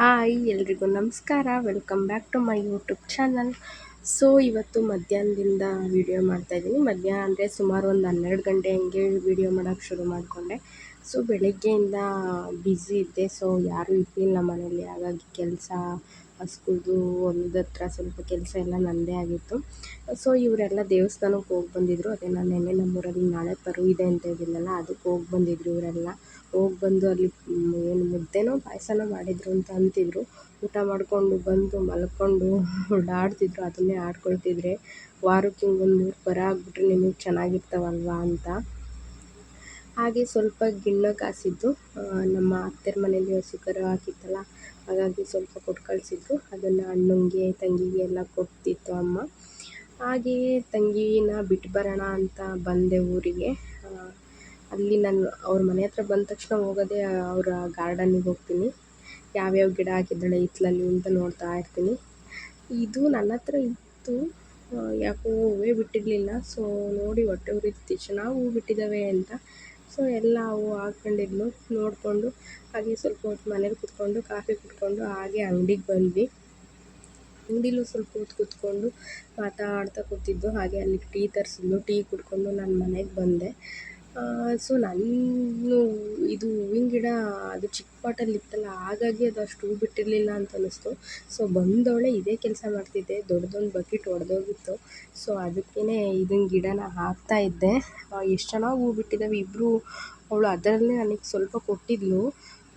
Hi ಎಲ್ರಿಗೂ ನಮಸ್ಕಾರ. Welcome back to my YouTube channel. So ಇವತ್ತು ಮಧ್ಯಾಹ್ನದಿಂದ ವೀಡಿಯೋ ಮಾಡ್ತಾಯಿದ್ದೀನಿ. ಮಧ್ಯಾಹ್ನ ಅಂದರೆ ಸುಮಾರು ಒಂದು 12 ಗಂಟೆ ಹಂಗೆ ವೀಡಿಯೋ ಮಾಡೋಕ್ಕೆ ಶುರು ಮಾಡಿಕೊಂಡೆ. ಸೊ ಬೆಳಗ್ಗೆಯಿಂದ ಬ್ಯುಸಿ ಇದ್ದೆ. ಸೊ ಯಾರೂ ಇರಲಿಲ್ಲ ಮನೇಲಿ, ಹಾಗಾಗಿ ಕೆಲಸ ಸ್ಕೂಲ್ದು ಹೊಲದ ಹತ್ರ ಸ್ವಲ್ಪ ಕೆಲಸ ಎಲ್ಲ ನನ್ನದೇ ಆಗಿತ್ತು. ಸೊ ಇವರೆಲ್ಲ ದೇವಸ್ಥಾನಕ್ಕೆ ಹೋಗಿ ಬಂದಿದ್ದರು. ಅದೇ ನಾನು ನೆನ್ನೆ ನಮ್ಮೂರಲ್ಲಿ ನಾಳೆ ಪರು ಇದೆ ಅಂತ ಹೇಳಿದ್ನಲ್ಲ, ಅದಕ್ಕೆ ಹೋಗಿ ಬಂದಿದ್ರು ಇವರೆಲ್ಲ. ಹೋಗಿ ಬಂದು ಅಲ್ಲಿ ಏನು ಮುದ್ದೆನೋ ಪಾಯಸನೋ ಮಾಡಿದರು ಅಂತ ಅಂತಿದ್ರು. ಊಟ ಮಾಡಿಕೊಂಡು ಬಂದು ಮಲ್ಕೊಂಡು ಓಡಾಡ್ತಿದ್ರು, ಅದನ್ನೇ ಆಡ್ಕೊಳ್ತಿದ್ರೆ. ವಾರಕ್ಕೆ ಹಿಂಗೊಂದು 3 ಪರ ಆಗಿಬಿಟ್ರೆ ನಿಮಗೆ ಚೆನ್ನಾಗಿರ್ತಾವಲ್ವಾ ಅಂತ. ಹಾಗೆ ಸ್ವಲ್ಪ ಗಿಣ್ಣು ಕಾಸಿದ್ದು ನಮ್ಮ ಅತ್ತೆರ ಮನೇಲಿ ಹಸು ಕರು ಹಾಕಿತ್ತಲ್ಲ, ಹಾಗಾಗಿ ಸ್ವಲ್ಪ ಕೊಟ್ಟು ಕಳಿಸಿದ್ರು. ಅದನ್ನು ಅಣ್ಣಂಗೆ ತಂಗಿಗೆ ಎಲ್ಲ ಕೊಡ್ತಿತ್ತು ಅಮ್ಮ. ಹಾಗೆಯೇ ತಂಗಿನ ಬಿಟ್ಟು ಬರೋಣ ಅಂತ ಬಂದೆ ಊರಿಗೆ. ಅಲ್ಲಿ ನಾನು ಅವ್ರ ಮನೆ ಹತ್ರ ಬಂದ ತಕ್ಷಣ ಹೋಗೋದೇ ಅವರ ಗಾರ್ಡನಿಗೆ ಹೋಗ್ತೀನಿ. ಯಾವ್ಯಾವ ಗಿಡ ಹಾಕಿದ್ದಾಳೆ ಹಿತ್ತಲಲ್ಲಿ ಅಂತ ನೋಡ್ತಾ ಇರ್ತೀನಿ. ಇದು ನನ್ನ ಹತ್ರ ಇತ್ತು, ಯಾಕೋ ಹೂವೇ ಬಿಟ್ಟಿರಲಿಲ್ಲ. ಸೊ ನೋಡಿ ಹೊಟ್ಟೆ ಉರಿತಿತ್ತು, ಚೆನ್ನಾಗಿ ಹೂವು ಬಿಟ್ಟಿದ್ದಾವೆ ಅಂತ. ಸೊ ಎಲ್ಲ ಹೂವು ಹಾಕ್ಕೊಂಡಿದ್ಲು ನೋಡಿಕೊಂಡು. ಹಾಗೆ ಸ್ವಲ್ಪ ಹೊತ್ತು ಮನೇಲಿ ಕೂತ್ಕೊಂಡು ಕಾಫಿ ಕುಟ್ಕೊಂಡು ಹಾಗೆ ಅಂಗಡಿಗೆ ಬಂದ್ವಿ. ಅಂಗಡಿಲೂ ಸ್ವಲ್ಪ ಹೊತ್ತು ಕೂತ್ಕೊಂಡು ಮಾತಾಡ್ತಾ ಕೂತಿದ್ದು. ಹಾಗೆ ಅಲ್ಲಿ ಟೀ ತರಿಸಿದ್ಲು, ಟೀ ಕುಡ್ಕೊಂಡು ನಾನು ಮನೆಗೆ ಬಂದೆ. ಸೊ ನಾನು ಇದು ಹೂವಿನ ಗಿಡ ಅದು ಚಿಕ್ಕ ಪಾಟಲ್ಲಿ ಇತ್ತಲ್ಲ, ಹಾಗಾಗಿ ಅದು ಅಷ್ಟು ಹೂ ಬಿಟ್ಟಿರಲಿಲ್ಲ ಅಂತ ಅನ್ನಿಸ್ತು. ಸೊ ಬಂದವಳೆ ಇದೇ ಕೆಲಸ ಮಾಡ್ತಿದ್ದೆ, ದೊಡ್ಡದೊಂದು ಬಕೆಟ್ ಒಡೆದೋಗಿತ್ತು. ಸೊ ಅದಕ್ಕೇ ಇದನ್ನ ಗಿಡನ ಹಾಕ್ತಾ ಇದ್ದೆ. ಎಷ್ಟು ಚೆನ್ನಾಗಿ ಹೂ ಬಿಟ್ಟಿದ್ದಾವೆ ಇಬ್ಬರು. ಅವಳು ಅದರಲ್ಲೇ ನನಗೆ ಸ್ವಲ್ಪ ಕೊಟ್ಟಿದ್ಲು.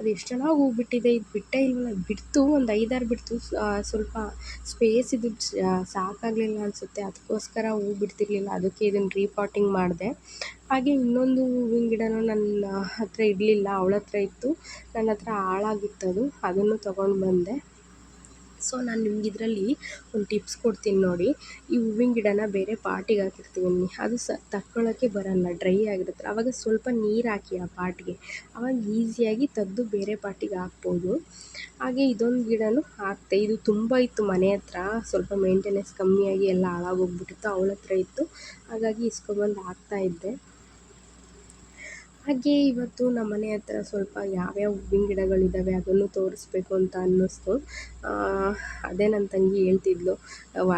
ಅದು ಎಷ್ಟು ಚೆನ್ನಾಗಿ ಹೂ ಬಿಟ್ಟಿದೆ, ಇದು ಬಿಟ್ಟೇ ಇಲ್ವಲ್ಲ. ಬಿಡ್ತು, ಒಂದು 5-6 ಬಿಡ್ತು. ಸ್ವಲ್ಪ ಸ್ಪೇಸ್ ಇದು ಸಾಕಾಗಲಿಲ್ಲ ಅನಿಸುತ್ತೆ, ಅದಕ್ಕೋಸ್ಕರ ಹೂ ಬಿಡ್ತಿರ್ಲಿಲ್ಲ. ಅದಕ್ಕೆ ಇದನ್ನು ರೀಪಾಟಿಂಗ್ ಮಾಡಿದೆ. ಹಾಗೆ ಇನ್ನೊಂದು ಹೂವಿನ ಗಿಡನೂ ನನ್ನ ಹತ್ರ ಇರಲಿಲ್ಲ, ಅವಳ ಹತ್ರ ಇತ್ತು. ನನ್ನ ಹತ್ರ ಹಾಳಾಗಿತ್ತದು, ಅದನ್ನು ತೊಗೊಂಡು ಬಂದೆ. ಸೊ ನಾನು ನಿಮ್ಗೆ ಇದರಲ್ಲಿ ಒಂದು ಟಿಪ್ಸ್ ಕೊಡ್ತೀನಿ ನೋಡಿ. ಈ ಹೂವಿನ ಗಿಡನ ಬೇರೆ ಪಾಟಿಗೆ ಹಾಕಿರ್ತೀವಿ, ಅದು ತಕ್ಕೊಳ್ಳೋಕ್ಕೆ ಬರೋಲ್ಲ, ಡ್ರೈ ಆಗಿರುತ್ತೆ. ಆವಾಗ ಸ್ವಲ್ಪ ನೀರು ಹಾಕಿ ಆ ಪಾಟಿಗೆ, ಆವಾಗ ಈಸಿಯಾಗಿ ತೆಗೆದು ಬೇರೆ ಪಾಟಿಗೆ ಹಾಕ್ಬೋದು. ಹಾಗೆ ಇದೊಂದು ಗಿಡನೂ ಹಾಕ್ತೆ. ಇದು ತುಂಬ ಇತ್ತು ಮನೆ ಹತ್ರ, ಸ್ವಲ್ಪ ಮೇಂಟೆನೆನ್ಸ್ ಕಮ್ಮಿಯಾಗಿ ಎಲ್ಲ ಹಾಳಾಗೋಗ್ಬಿಟ್ಟಿತ್ತು. ಅವಳ ಹತ್ರ ಇತ್ತು, ಹಾಗಾಗಿ ಇಸ್ಕೊಬಂದು ಹಾಕ್ತಾಯಿದ್ದೆ. ಹಾಗೆ ಇವತ್ತು ನಮ್ಮ ಮನೆ ಹತ್ರ ಸ್ವಲ್ಪ ಯಾವ್ಯಾವ ಹೂವಿನ ಗಿಡಗಳಿದ್ದಾವೆ ಅದನ್ನು ತೋರಿಸ್ಬೇಕು ಅಂತ ಅನ್ನಿಸ್ತು. ಅದೇ ನನ್ನ ತಂಗಿ ಹೇಳ್ತಿದ್ಲು,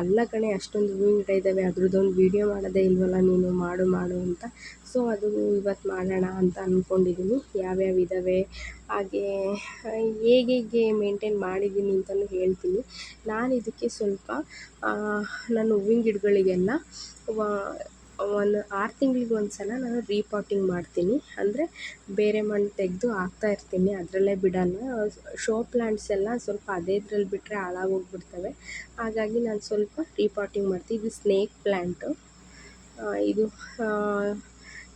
ಅಲ್ಲ ಕಣೆ ಅಷ್ಟೊಂದು ಹೂವಿನ ಗಿಡ ಇದ್ದಾವೆ, ಅದ್ರದ್ದೊಂದು ವೀಡಿಯೋ ಮಾಡೋದೇ ಇಲ್ವಲ್ಲ ನೀನು, ಮಾಡು ಅಂತ. ಸೊ ಅದು ಇವತ್ತು ಮಾಡೋಣ ಅಂತ ಅಂದ್ಕೊಂಡಿದ್ದೀನಿ. ಯಾವ್ಯಾವ ಇದ್ದಾವೆ, ಹಾಗೆ ಹೇಗೆ ಮೇಂಟೈನ್ ಮಾಡಿದ್ದೀನಿ ಅಂತಲೂ ಹೇಳ್ತೀನಿ. ನಾನು ಇದಕ್ಕೆ ಸ್ವಲ್ಪ ನಾನು ಹೂವಿನ ಗಿಡಗಳಿಗೆಲ್ಲ ಒಂದು 6 ತಿಂಗಳಿಗೆ ಒಂದು ಸಲ ನಾನು ರೀಪಾಟಿಂಗ್ ಮಾಡ್ತೀನಿ. ಅಂದರೆ ಬೇರೆ ಮಣ್ಣು ತೆಗೆದು ಹಾಕ್ತಾಯಿರ್ತೀನಿ, ಅದರಲ್ಲೇ ಬಿಡೋಲ್ಲ. ಶೋ ಪ್ಲ್ಯಾಂಟ್ಸ್ ಎಲ್ಲ ಸ್ವಲ್ಪ ಅದೇ ಇದ್ರಲ್ಲಿ ಬಿಟ್ಟರೆ ಹಾಳಾಗೋಗ್ಬಿಡ್ತವೆ. ಹಾಗಾಗಿ ನಾನು ಸ್ವಲ್ಪ ರೀಪಾಟಿಂಗ್ ಮಾಡ್ತೀನಿ. ಇದು ಸ್ನೇಕ್ ಪ್ಲ್ಯಾಂಟು.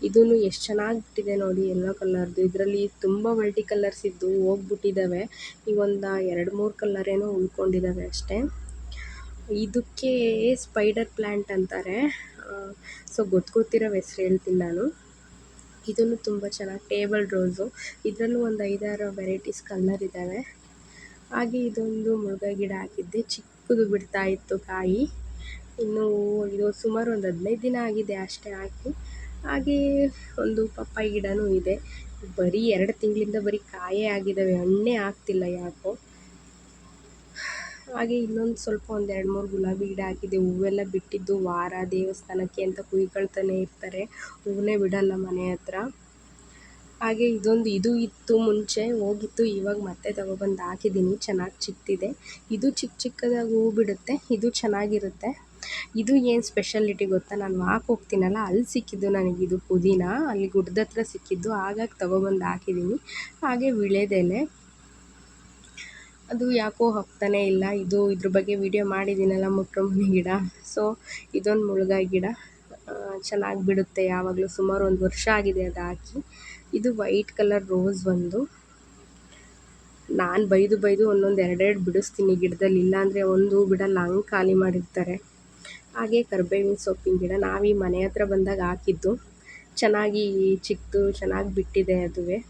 ಇದೂ ಎಷ್ಟು ಚೆನ್ನಾಗಿ ಬಿಟ್ಟಿದೆ ನೋಡಿ, ಯೆಲ್ಲೋ ಕಲರ್ದು. ಇದರಲ್ಲಿ ತುಂಬ ಮಲ್ಟಿ ಕಲರ್ಸ್ ಇದ್ದು ಹೋಗ್ಬಿಟ್ಟಿದ್ದಾವೆ. ಈಗ ಒಂದು 2-3 ಕಲರ್ ಏನೋ ಉಳ್ಕೊಂಡಿದ್ದಾವೆ ಅಷ್ಟೇ. ಇದಕ್ಕೆ ಸ್ಪೈಡರ್ ಪ್ಲ್ಯಾಂಟ್ ಅಂತಾರೆ. ಸೊ ಗೊತ್ತಿರೋ ಹೆಸ್ರು ಹೇಳ್ತೀನಿ ನಾನು. ಇದನ್ನು ತುಂಬ ಚೆನ್ನಾಗಿ ಟೇಬಲ್ ರೋಸು, ಇದರಲ್ಲೂ ಒಂದು 5-6 ವೆರೈಟೀಸ್ ಕಲರ್ ಇದ್ದಾವೆ. ಹಾಗೆ ಇದೊಂದು ಮುಳ್ಗಾಯಿ ಗಿಡ ಹಾಕಿದ್ದೆ, ಚಿಕ್ಕದು ಬಿಡ್ತಾಯಿತ್ತು ಕಾಯಿ. ಇನ್ನು ಇದು ಸುಮಾರು ಒಂದು 15 ದಿನ ಆಗಿದೆ ಅಷ್ಟೇ ಹಾಕಿ. ಹಾಗೆ ಒಂದು ಪಪ್ಪಾಯಿ ಗಿಡನೂ ಇದೆ. ಬರೀ 2 ತಿಂಗಳಿಂದ ಬರೀ ಕಾಯೇ ಆಗಿದ್ದಾವೆ, ಹಣ್ಣೇ ಆಗ್ತಿಲ್ಲ ಯಾಕೋ. ಹಾಗೆ ಇನ್ನೊಂದು ಸ್ವಲ್ಪ ಒಂದು 2-3 ಗುಲಾಬಿ ಗಿಡ ಹಾಕಿದ್ದೆ. ಹೂವೆಲ್ಲ ಬಿಟ್ಟಿದ್ದು ವಾರ ದೇವಸ್ಥಾನಕ್ಕೆ ಅಂತ ಕುಯ್ಕೊಳ್ತಾನೆ ಇರ್ತಾರೆ, ಹೂವನ್ನೇ ಬಿಡಲ್ಲ ಮನೆ ಹತ್ರ. ಹಾಗೆ ಇದು ಇತ್ತು ಮುಂಚೆ, ಹೋಗಿತ್ತು. ಇವಾಗ ಮತ್ತೆ ತಗೊಬಂದು ಹಾಕಿದ್ದೀನಿ, ಚೆನ್ನಾಗಿ ಚಿಕ್ತಿದೆ. ಇದು ಚಿಕ್ಕದಾಗಿ ಹೂವು ಬಿಡುತ್ತೆ, ಇದು ಚೆನ್ನಾಗಿರುತ್ತೆ. ಇದು ಏನು ಸ್ಪೆಷಾಲಿಟಿ ಗೊತ್ತಾ, ನಾನು ವಾಕ್ ಹೋಗ್ತೀನಲ್ಲ ಅಲ್ಲಿ ಸಿಕ್ಕಿದ್ದು ನನಗಿದು ಪುದೀನ, ಅಲ್ಲಿ ಗುಡ್ಡದ ಹತ್ರ ಸಿಕ್ಕಿದ್ದು, ಹಾಗಾಗಿ ತಗೊಬಂದು ಹಾಕಿದ್ದೀನಿ. ಹಾಗೆ ವೀಳ್ಯದೆಲೆ, ಅದು ಯಾಕೋ ಹೋಗ್ತಾನೇ ಇಲ್ಲ. ಇದ್ರ ಬಗ್ಗೆ ವಿಡಿಯೋ ಮಾಡಿದ್ದೀನಲ್ಲ, ಮುಟ್ರೊಮ್ಮನೆ ಗಿಡ. ಸೊ ಇದೊಂದು ಮುಳ್ಗಾಯಿ ಗಿಡ ಚೆನ್ನಾಗಿ ಬಿಡುತ್ತೆ ಯಾವಾಗಲೂ. ಸುಮಾರು 1 ವರ್ಷ ಆಗಿದೆ ಅದು ಹಾಕಿ. ಇದು ವೈಟ್ ಕಲರ್ ರೋಸ್ ಒಂದು. ನಾನು ಬೈದು ಒಂದೊಂದು 2 ಬಿಡಿಸ್ತೀನಿ ಗಿಡದಲ್ಲಿ, ಇಲ್ಲಾಂದರೆ ಒಂದು ಬಿಡಲ್ಲ, ಹಂಗೆ ಖಾಲಿ ಮಾಡಿರ್ತಾರೆ. ಹಾಗೆ ಕರಿಬೇವಿನ ಸೊಪ್ಪಿನ ಗಿಡ ನಾವು ಈ ಮನೆ ಹತ್ರ ಬಂದಾಗ ಹಾಕಿದ್ದು, ಚೆನ್ನಾಗಿ ಚಿಕ್ಕದು ಚೆನ್ನಾಗಿ ಬಿಟ್ಟಿದೆ ಅದುವೇ.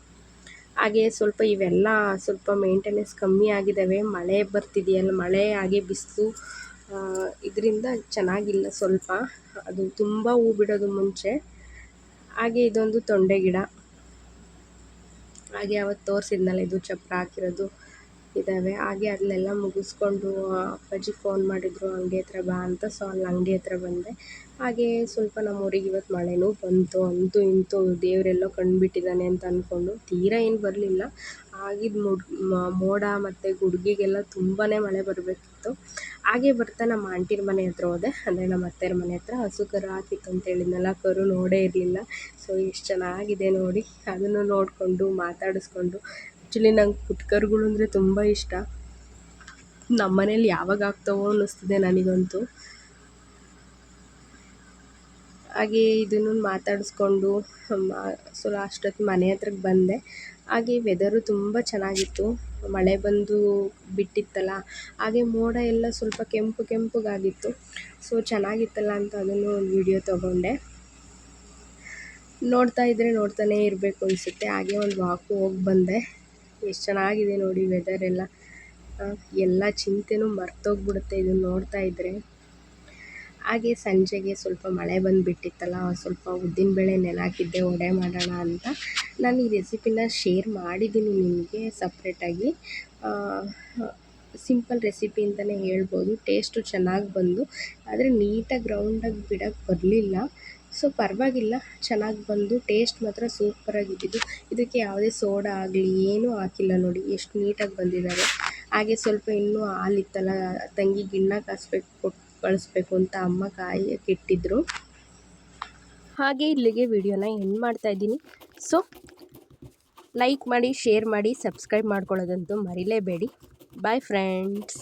ಹಾಗೆ ಸ್ವಲ್ಪ ಇವೆಲ್ಲ ಸ್ವಲ್ಪ ಮೇಂಟೆನೆನ್ಸ್ ಕಮ್ಮಿ ಆಗಿದ್ದಾವೆ, ಮಳೆ ಬರ್ತಿದೆಯಲ್ಲ, ಮಳೆ ಹಾಗೆ ಬಿಸಿಲು, ಇದರಿಂದ ಚೆನ್ನಾಗಿಲ್ಲ ಸ್ವಲ್ಪ. ಅದು ತುಂಬ ಹೂ ಬಿಡೋದು ಮುಂಚೆ. ಹಾಗೆ ಇದೊಂದು ತೊಂಡೆ ಗಿಡ, ಹಾಗೆ ಅವತ್ತು ತೋರಿಸಿದ್ನಲ್ಲ ಇದು ಚಪ್ಪರ ಹಾಕಿರೋದು, ಇದ್ದಾವೆ. ಹಾಗೆ ಅಲ್ಲೆಲ್ಲ ಮುಗಿಸ್ಕೊಂಡು ಅಪ್ಪಾಜಿ ಫೋನ್ ಮಾಡಿದರು ಅಂಗಡಿ ಹತ್ರ ಬಾ ಅಂತ. ಸೊ ಅಲ್ಲಿ ಅಂಗಡಿ ಹತ್ರ ಬಂದೆ. ಹಾಗೆ ಸ್ವಲ್ಪ ನಮ್ಮೂರಿಗೆ ಇವತ್ತು ಮಳೆನೂ ಬಂತು. ಅಂತೂ ಇಂತೂ ದೇವರೆಲ್ಲೋ ಕಂಡುಬಿಟ್ಟಿದ್ದಾನೆ ಅಂತ ಅಂದ್ಕೊಂಡು. ತೀರಾ ಏನು ಬರಲಿಲ್ಲ. ಆಗಿದ್ದು ಮೋಡ ಮತ್ತು ಗುಡುಗಿಗೆಲ್ಲ ತುಂಬಾ ಮಳೆ ಬರಬೇಕಿತ್ತು. ಹಾಗೆ ಬರ್ತಾ ನಮ್ಮ ಆಂಟಿರ ಮನೆ ಹತ್ರ ಹೋದೆ, ಅಂದರೆ ನಮ್ಮ ಅತ್ತೆಯರ ಮನೆ ಹತ್ರ. ಹಸು ಕರು ಹಾಕಿತ್ತು ಅಂತ ಹೇಳಿದ್ನಲ್ಲ, ಕರು ನೋಡೇ ಇರಲಿಲ್ಲ. ಸೊ ಎಷ್ಟು ಚೆನ್ನಾಗಿದೆ ನೋಡಿ. ಅದನ್ನು ನೋಡಿಕೊಂಡು ಮಾತಾಡಿಸ್ಕೊಂಡು. ಆ್ಯಕ್ಚುಲಿ ನಂಗೆ ಪುಟ್ಕರುಗಳು ಅಂದರೆ ತುಂಬ ಇಷ್ಟ. ನಮ್ಮ ಮನೇಲಿ ಯಾವಾಗ ಆಗ್ತಾವೋ ಅನ್ನಿಸ್ತಿದೆ ನನಗಂತೂ. ಹಾಗೆ ಇದನ್ನು ಮಾತಾಡಿಸ್ಕೊಂಡು ಸೊ ಅಷ್ಟೊತ್ತು ಮನೆ ಹತ್ರಕ್ಕೆ ಬಂದೆ. ಹಾಗೆ ವೆದರು ತುಂಬ ಚೆನ್ನಾಗಿತ್ತು. ಮಳೆ ಬಂದು ಬಿಟ್ಟಿತ್ತಲ್ಲ, ಹಾಗೆ ಮೋಡ ಎಲ್ಲ ಸ್ವಲ್ಪ ಕೆಂಪಗಾಗಿತ್ತು. ಸೊ ಚೆನ್ನಾಗಿತ್ತಲ್ಲ ಅಂತ ಅದನ್ನು ಒಂದು ವಿಡಿಯೋ ತೊಗೊಂಡೆ. ನೋಡ್ತಾ ಇದ್ದರೆ ನೋಡ್ತಾನೇ ಇರಬೇಕು ಅನಿಸುತ್ತೆ. ಹಾಗೆ ಒಂದು ವಾಕು ಹೋಗಿ ಬಂದೆ. ಎಷ್ಟು ಚೆನ್ನಾಗಿದೆ ನೋಡಿ ವೆದರೆಲ್ಲ. ಎಲ್ಲ ಚಿಂತೆನೂ ಮರ್ತೋಗ್ಬಿಡುತ್ತೆ ಇದನ್ನು ನೋಡ್ತಾ ಇದ್ದರೆ. ಹಾಗೆ ಸಂಜೆಗೆ ಸ್ವಲ್ಪ ಮಳೆ ಬಂದುಬಿಟ್ಟಿತ್ತಲ್ಲ, ಸ್ವಲ್ಪ ಉದ್ದಿನಬೇಳೆ ನೆನೆಹಾಕಿದ್ದೆ ವಡೆ ಮಾಡೋಣ ಅಂತ. ನಾನು ಈ ರೆಸಿಪಿನ ಶೇರ್ ಮಾಡಿದ್ದೀನಿ ನಿಮಗೆ ಸಪ್ರೇಟಾಗಿ. ಸಿಂಪಲ್ ರೆಸಿಪಿ ಅಂತಲೇ ಹೇಳ್ಬೋದು. ಟೇಸ್ಟು ಚೆನ್ನಾಗಿ ಬಂದು, ಆದರೆ ನೀಟಾಗಿ ರೌಂಡಾಗಿ ಬಿಡೋಕ್ಕೆ ಬರಲಿಲ್ಲ. ಸೊ ಪರವಾಗಿಲ್ಲ, ಚೆನ್ನಾಗಿ ಬಂದು ಟೇಸ್ಟ್ ಮಾತ್ರ ಸೂಪರಾಗಿದ್ದಿದ್ದು. ಇದಕ್ಕೆ ಯಾವುದೇ ಸೋಡಾ ಆಗಲಿ ಏನೂ ಹಾಕಿಲ್ಲ ನೋಡಿ, ಎಷ್ಟು ನೀಟಾಗಿ ಬಂದಿದ್ದಾವೆ. ಹಾಗೆ ಸ್ವಲ್ಪ ಇನ್ನೂ ಹಾಲಿತ್ತಲ್ಲ, ತಂಗಿ ಗಿಣ್ಣ ಕಾಯಿಸ್ಬೇಕು, ಕೊಟ್ಟು ಕಳಿಸ್ಬೇಕು ಅಂತ ಅಮ್ಮ ಕಾಯಕ್ಕೆ ಇಟ್ಟಿದ್ರು. ಹಾಗೆ ಇಲ್ಲಿಗೆ ವಿಡಿಯೋನ ಎಂಡ್ ಮಾಡ್ತಾಯಿದ್ದೀನಿ. ಸೊ ಲೈಕ್ ಮಾಡಿ, ಶೇರ್ ಮಾಡಿ, ಸಬ್ಸ್ಕ್ರೈಬ್ ಮಾಡ್ಕೊಳ್ಳೋದಂತೂ ಮರಿಲೇಬೇಡಿ. Bye friends.